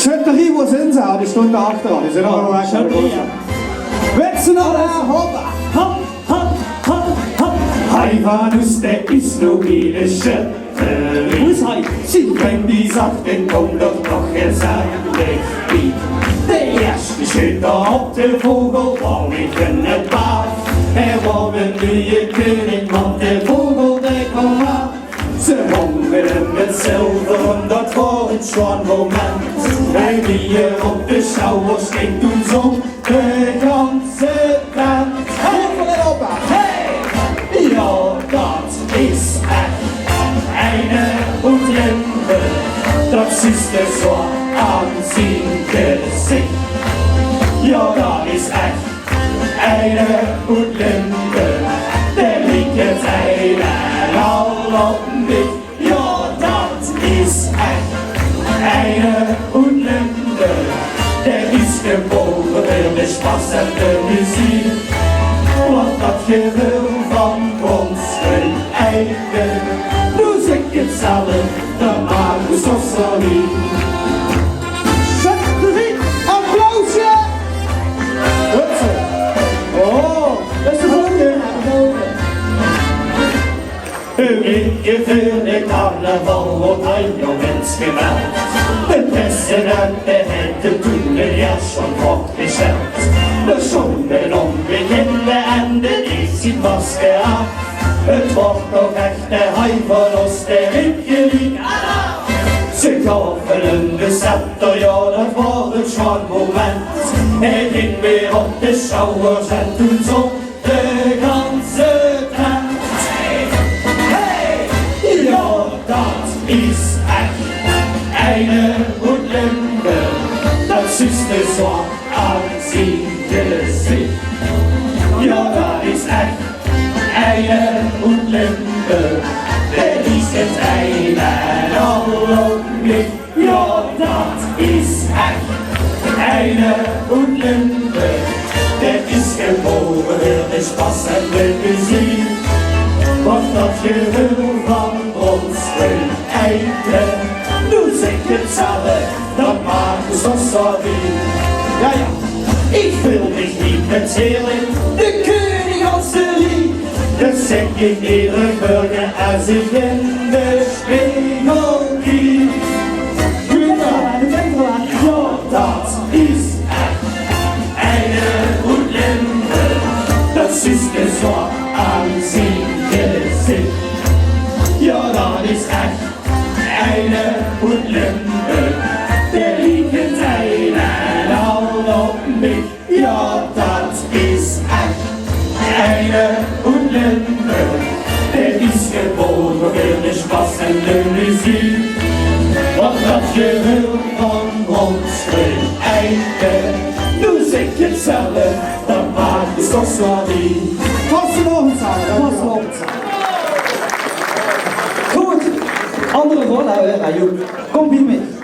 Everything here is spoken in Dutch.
Schötterij was in ze, die stond achteraan. Die zijn allemaal weg. Wetsen alle, hoppa! Hop, hop, hop, hop. Hij van ons, der is nog een Schötterij. Hoe is hij? Zie, wenn die sagt, dann kommt doch noch gesellig wie. Der erste Schütter op de vogel, war ik in het bad. Was een nieuwe koning, want de vogel die kwam af. Ze hongeren met zilver en dat was het zo'n moment. En wie je op de schouwers ging toen zong de ganze band. Hey! Ja, dat is echt eine und Limpe. Dat ist es so an sein Gesicht. Ja, dat is echt eine und Limpe. Der liegt jetzt einer all op mich. Ja, dat is echt eine und Limpe. Der ist geboren für de spassende Musik. Want dat je wil van ons een eigen. Nu zeg ik het zelf, dan maakt het zo sorry. Schötterij, applausje! Hutsen. Oh, dat is de volgende. Ik voor de carnaval wordt hij jongens gemeld. De president heeft toen een jas van opgezet. De zonden onbekende en de is ziet maske af. Het wordt nog echt de hij voor ons, de rinkje ze gaven een bezetter, ja dat was het zo'n moment. Hij ging weer op de schouwers en toen zong de ganse tent. Hey, ja dat is echt eine und Limpe. Dat ist es so an sein Gesicht. Ja dat is echt eine und Limpe. Der ist jetzt einer all op mich. Ja, dat is echt eine und Limpe. Der ist geboren für de spassende Musik. Want dat je wil van ons een eigen. Nu zeg het zelf, dat maakt het zo sorry. Ja, ja, ik wil dich niet erzählen, de koning als de lief. Dat zeg ik iedere burger als ik in de spiegel kiek. Ja, dat is echt eine und Limpe. Dat is gezorgd aan zijn Gesicht. Ja, dat is echt eine und Limpe. Der liegt einer all op mich. Ja, dat is echt eine und Limpe. Der ist geboren für de spassende Musik. Want dat je wil van ons een eigen. Nu zeg het zelf, dat maakt het toch sorry. Was er nog een zaal? Was er nog een zaal? Goed, andere voorhouden, Joep. Kom hier mee.